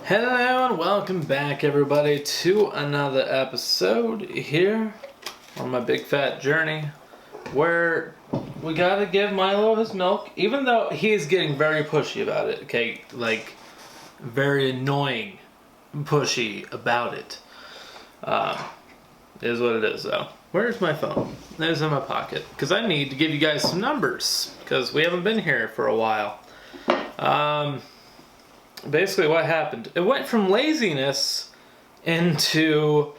Hello and welcome back everybody to another episode here on my big fat journey where we gotta give Milo his milk, even though he is getting very pushy about it, okay? Like, very annoying pushy about it. Is what it is though. Where's my phone? It's in my pocket. Because I need to give you guys some numbers, because we haven't been here for a while. Basically what happened, it went from laziness into,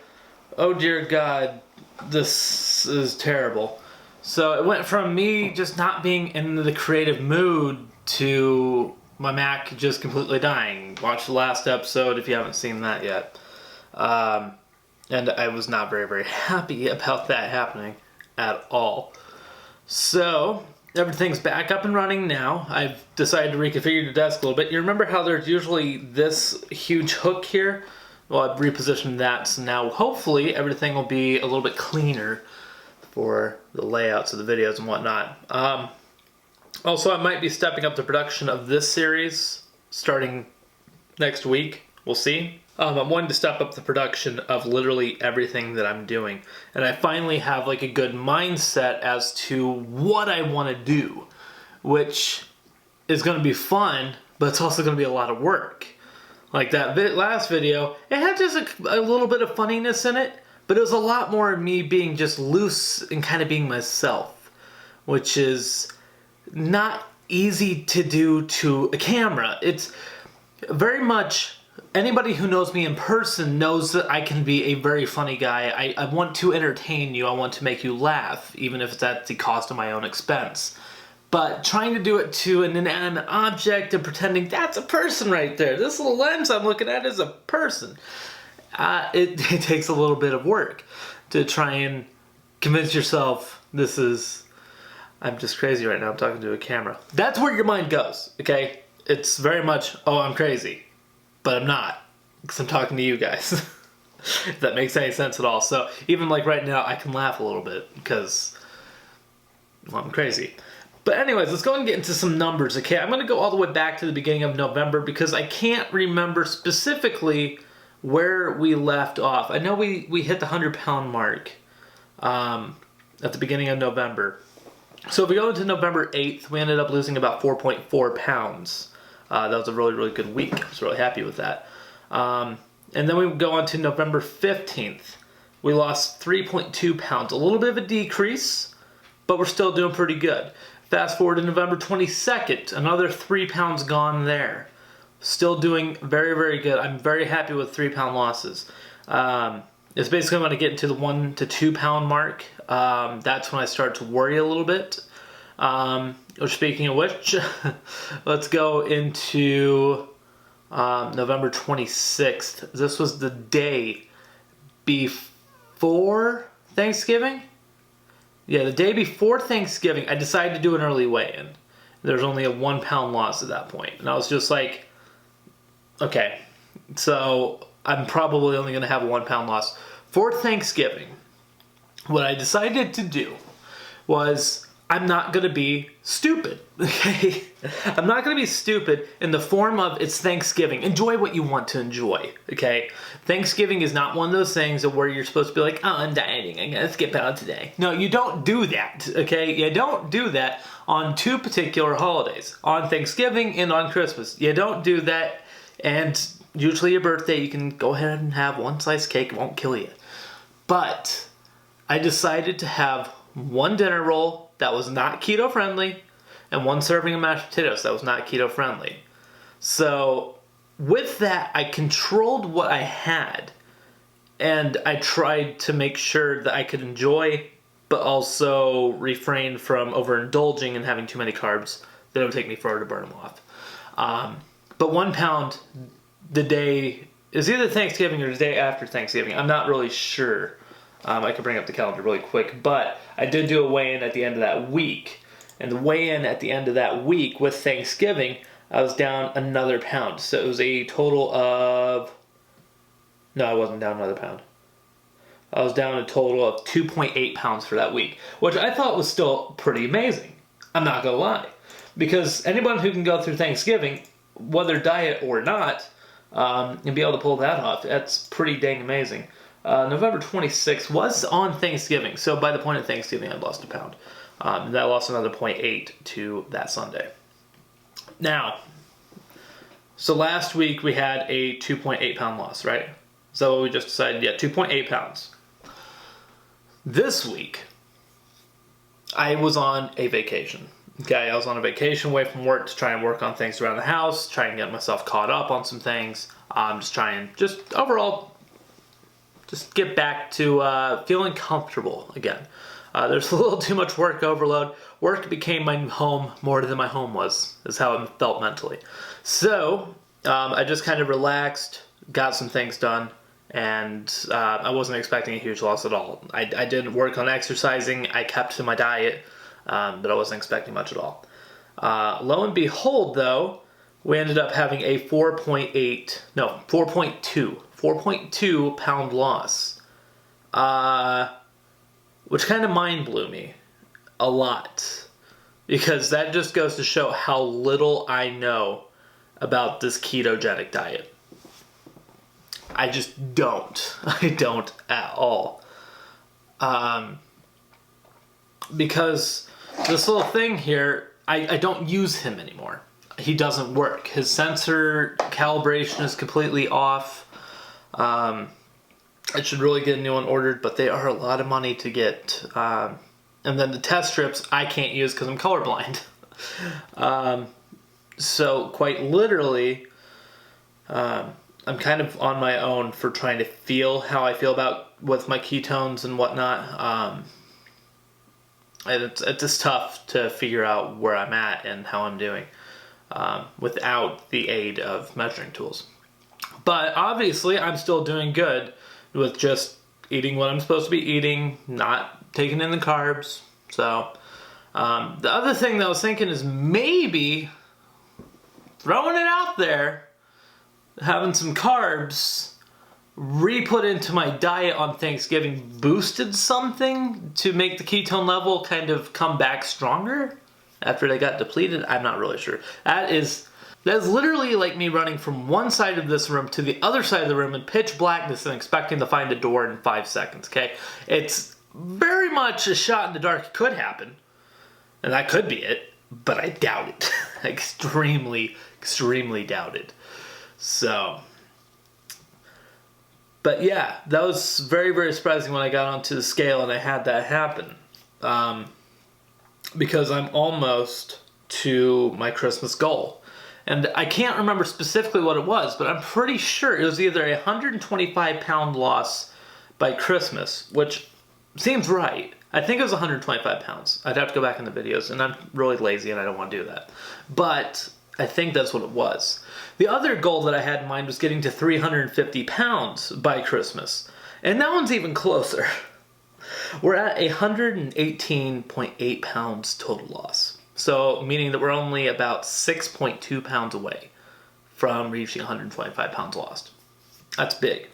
oh dear God, this is terrible. So it went from me just not being in the creative mood to my Mac just completely dying. Watch the last episode if you haven't seen that yet. And I was not very happy about that happening at all. So everything's back up and running now. I've decided to reconfigure the desk a little bit. You remember how there's usually this huge hook here? Well, I've repositioned that, so now hopefully everything will be a little bit cleaner for the layouts of the videos and whatnot. Also, I might be stepping up the production of this series starting next week. We'll see. I'm wanting to step up the production of literally everything that I'm doing. And I finally have like a good mindset as to what I want to do, which is going to be fun, but it's also going to be a lot of work. Like that last video, it had just a little bit of funniness in it, but it was a lot more of me being just loose and kind of being myself, which is not easy to do to a camera. It's very much... Anybody who knows me in person knows that I can be a very funny guy. I want to entertain you. I want to make you laugh, even if it's at the cost of my own expense. But trying to do it to an inanimate object and pretending that's a person right there. This little lens I'm looking at is a person. It takes a little bit of work to try and convince yourself this is... I'm just crazy right now. I'm talking to a camera. That's where your mind goes, okay? It's very much, oh, I'm crazy. But I'm not, because I'm talking to you guys. If that makes any sense at all. So even like right now, I can laugh a little bit because, well, I'm crazy. But anyways, let's go and get into some numbers, okay? I'm going to go all the way back to the beginning of November because I can't remember specifically where we left off. I know we hit the 100-pound mark at the beginning of November. So if we go into November 8th, we ended up losing about 4.4 pounds. That was a really good week. I was really happy with that. And then we go on to November 15th. We lost 3.2 pounds. A little bit of a decrease, but we're still doing pretty good. Fast forward to November 22nd. Another 3 pounds gone there. Still doing very good. I'm very happy with 3-pound losses. It's basically when I get into the 1 to 2 pound mark. That's when I start to worry a little bit. Speaking of which, let's go into November 26th. This was the day before Thanksgiving? Yeah, the day before Thanksgiving, I decided to do an early weigh-in. There's only a 1-pound loss at that point. And I was just like, okay, so I'm probably only going to have a 1-pound loss. For Thanksgiving, what I decided to do was... I'm not going to be stupid, okay? I'm not going to be stupid in the form of it's Thanksgiving. Enjoy what you want to enjoy, okay? Thanksgiving is not one of those things where you're supposed to be like, oh, I'm dieting. I'm going to skip out today. No, you don't do that, okay? You don't do that on 2 particular holidays, on Thanksgiving and on Christmas. You don't do that, and usually your birthday, you can go ahead and have 1 slice of cake. It won't kill you. But I decided to have 1 dinner roll that was not keto friendly, and 1 serving of mashed potatoes that was not keto friendly. So with that, I controlled what I had, and I tried to make sure that I could enjoy, but also refrain from overindulging and having too many carbs that it would take me forever to burn them off. But 1 pound the day is either Thanksgiving or the day after Thanksgiving. I'm not really sure. I could bring up the calendar really quick, but I did do a weigh-in at the end of that week. And the weigh-in at the end of that week with Thanksgiving, I was down another pound. So it was a total of... No, I wasn't down another pound. I was down a total of 2.8 pounds for that week, which I thought was still pretty amazing. I'm not going to lie. Because anyone who can go through Thanksgiving, whether diet or not, and be able to pull that off. That's pretty dang amazing. November 26th was on Thanksgiving, so by the point of Thanksgiving, I lost a pound. And that lost another 0.8 to that Sunday. Now, so last week we had a 2.8 pound loss, right? Is that what we just decided? Yeah, 2.8 pounds. This week, I was on a vacation. Okay, I was on a vacation away from work to try and work on things around the house, try and get myself caught up on some things. Just overall, just get back to feeling comfortable again. There's a little too much work overload. Work became my home more than my home was, is how it felt mentally. So, I just kind of relaxed, got some things done, and I wasn't expecting a huge loss at all. I didn't work on exercising, I kept to my diet, but I wasn't expecting much at all. Lo and behold, though, we ended up having a 4.2 pound loss. Which kind of mind blew me a lot, because that just goes to show how little I know about this ketogenic diet. I just don't. I don't at all. Because this little thing here, I don't use him anymore. He doesn't work. His sensor calibration is completely off. I should really get a new one ordered, but they are a lot of money to get. And then the test strips I can't use because I'm colorblind. So quite literally, I'm kind of on my own for trying to feel how I feel with my ketones and whatnot. And it's just tough to figure out where I'm at and how I'm doing without the aid of measuring tools. But obviously, I'm still doing good with just eating what I'm supposed to be eating, not taking in the carbs. So, the other thing that I was thinking is maybe throwing it out there, having some carbs re-put into my diet on Thanksgiving boosted something to make the ketone level kind of come back stronger after they got depleted. I'm not really sure. That is literally like me running from one side of this room to the other side of the room in pitch blackness and expecting to find a door in 5 seconds, okay? It's very much a shot in the dark. It could happen, and that could be it, but I doubt it. Extremely, extremely doubt it. So, but yeah, that was very, very surprising when I got onto the scale and I had that happen. Because I'm almost to my Christmas goal. And I can't remember specifically what it was, but I'm pretty sure it was either a 125 pound loss by Christmas, which seems right. I think it was 125 pounds. I'd have to go back in the videos, and I'm really lazy and I don't want to do that. But I think that's what it was. The other goal that I had in mind was getting to 350 pounds by Christmas. And that one's even closer. We're at 118.8 pounds total loss. So, meaning that we're only about 6.2 pounds away from reaching 125 pounds lost. That's big.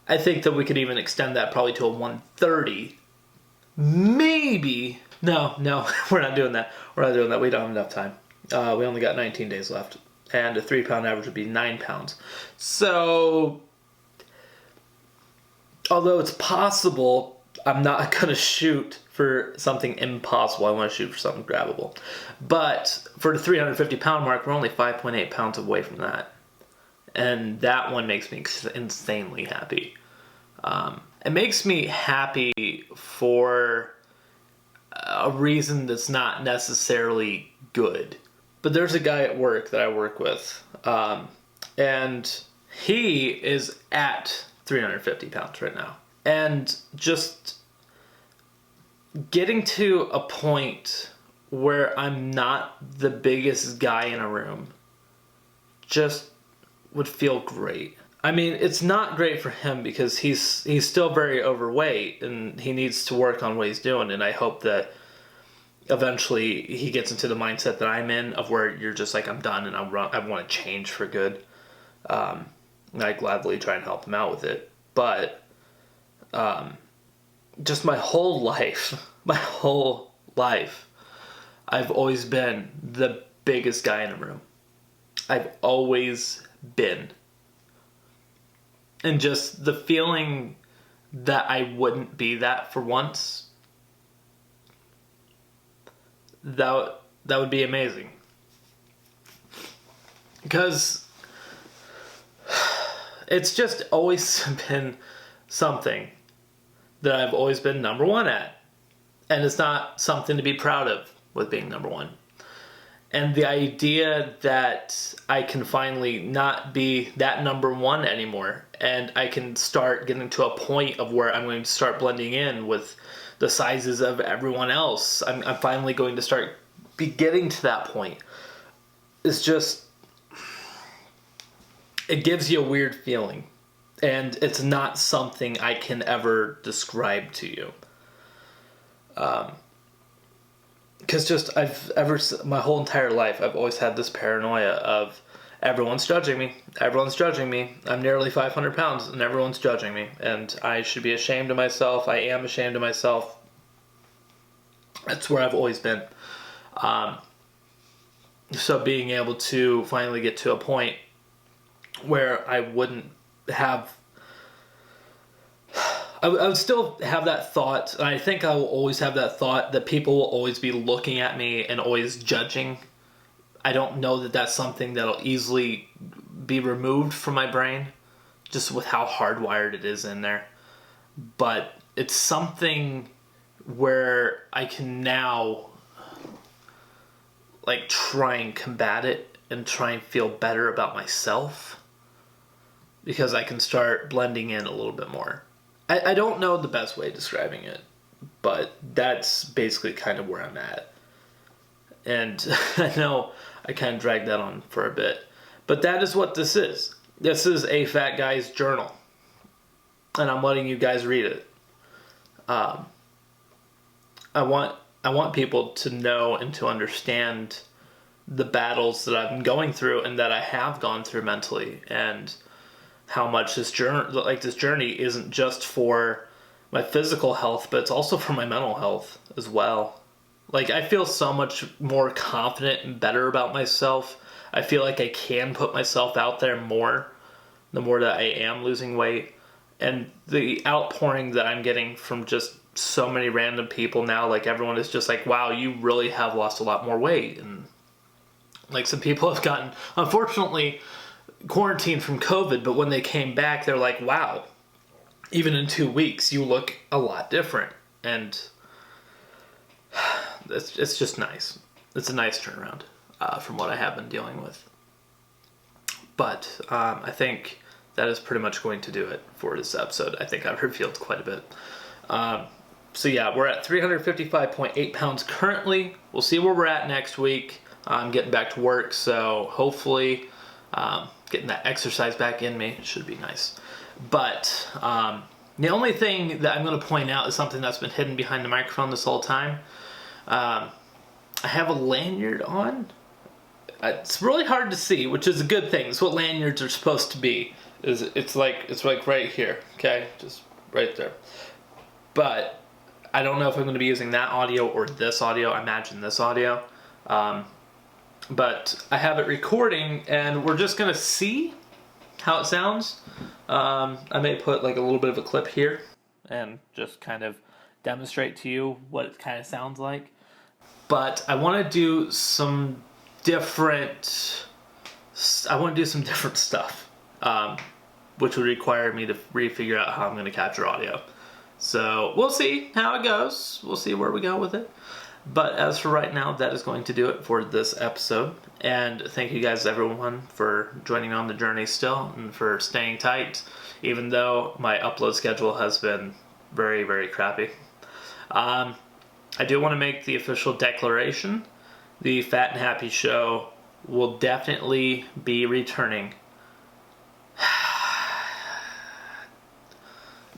I think that we could even extend that probably to a 130. Maybe. No, we're not doing that. We're not doing that. We don't have enough time. We only got 19 days left. And a 3 pound average would be 9 pounds. So, although it's possible, I'm not going to shoot for something impossible. I want to shoot for something grabbable. But for the 350 pound mark, we're only 5.8 pounds away from that. And that one makes me insanely happy. It makes me happy for a reason that's not necessarily good. But there's a guy at work that I work with. And he is at 350 pounds right now. And just getting to a point where I'm not the biggest guy in a room just would feel great. I mean, it's not great for him because he's still very overweight and he needs to work on what he's doing, and I hope that eventually he gets into the mindset that I'm in, of where you're just like, I'm done and I want to change for good. I gladly try and help him out with it. But just my whole life, I've always been the biggest guy in a room. I've always been And just the feeling that I wouldn't be that for once, that would be amazing. Because it's just always been something that I've always been number one at. And it's not something to be proud of with being number one. And the idea that I can finally not be that number one anymore, and I can start getting to a point of where I'm going to start blending in with the sizes of everyone else. I'm finally going to start getting to that point. It's just, it gives you a weird feeling. And it's not something I can ever describe to you. Because my whole entire life, I've always had this paranoia of everyone's judging me. Everyone's judging me. I'm nearly 500 pounds and everyone's judging me. And I should be ashamed of myself. I am ashamed of myself. That's where I've always been. So being able to finally get to a point where I wouldn't have... I would still have that thought, and I think I will always have that thought that people will always be looking at me and always judging. I don't know that that's something that'll easily be removed from my brain, just with how hardwired it is in there. But it's something where I can now like try and combat it and try and feel better about myself, because I can start blending in a little bit more. I don't know the best way of describing it, but that's basically kind of where I'm at. And I know I kind of dragged that on for a bit, but that is what this is. This is a fat guy's journal, and I'm letting you guys read it. I want people to know and to understand the battles that I've been going through and that I have gone through mentally, and how much this journey isn't just for my physical health, but it's also for my mental health as well. Like, I feel so much more confident and better about myself. I feel like I can put myself out there more, the more that I am losing weight. And the outpouring that I'm getting from just so many random people now, like, everyone is just like, wow, you really have lost a lot more weight. And like, some people have gotten, unfortunately, quarantined from COVID, but when they came back, they're like, wow, even in 2 weeks, you look a lot different. And it's just nice. It's a nice turnaround from what I have been dealing with. But I think that is pretty much going to do it for this episode. I think I've revealed quite a bit. So yeah, we're at 355.8 pounds currently. We'll see where we're at next week. I'm getting back to work, so hopefully getting that exercise back in me should be nice. But the only thing that I'm going to point out is something that's been hidden behind the microphone this whole time. I have a lanyard on. It's really hard to see, which is a good thing. It's what lanyards are supposed to be. It's like right here, okay? Just right there. But I don't know if I'm going to be using that audio or this audio. I imagine this audio. But I have it recording, and we're just going to see how it sounds. I may put like a little bit of a clip here and just kind of demonstrate to you what it kind of sounds like. But I want to do some different stuff, which would require me to refigure out how I'm going to capture audio. So we'll see how it goes. We'll see where we go with it. But as for right now, that is going to do it for this episode. And thank you guys, everyone, for joining on the journey still and for staying tight, even though my upload schedule has been very, very crappy. I do want to make the official declaration. The Fat and Happy Show will definitely be returning.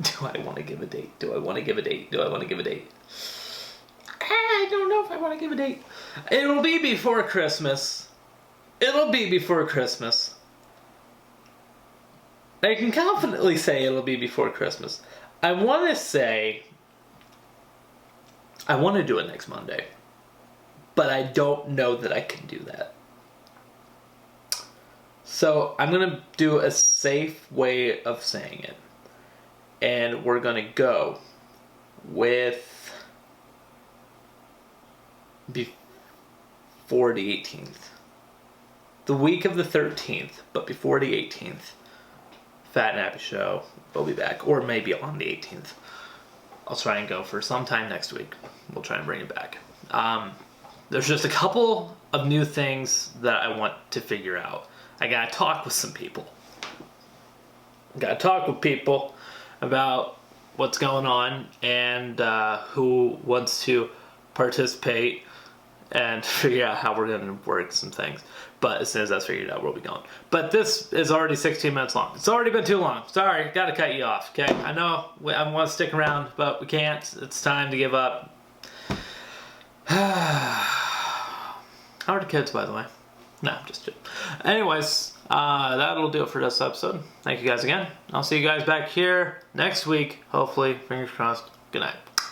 Do I want to give a date? I don't know if I want to give a date. It'll be before Christmas. I can confidently say it'll be before Christmas. I want to do it next Monday. But I don't know that I can do that. So I'm going to do a safe way of saying it. And we're going to go with before the 18th. The week of the 13th, but before the 18th. Fat and Happy Show will be back. Or maybe on the 18th. I'll try and go for sometime next week. We'll try and bring it back. There's just a couple of new things that I want to figure out. I gotta talk with some people. Gotta talk with people about what's going on and who wants to participate and figure out how we're gonna work some things. But as soon as that's figured out, we'll be going. But this is already 16 minutes long. It's already been too long. Sorry, gotta cut you off, okay? I know I want to stick around, but we can't. It's time to give up. How are the kids, by the way? No, I'm just kidding. Anyways, that'll do it for this episode. Thank you guys again. I'll see you guys back here next week. Hopefully, fingers crossed. Good night.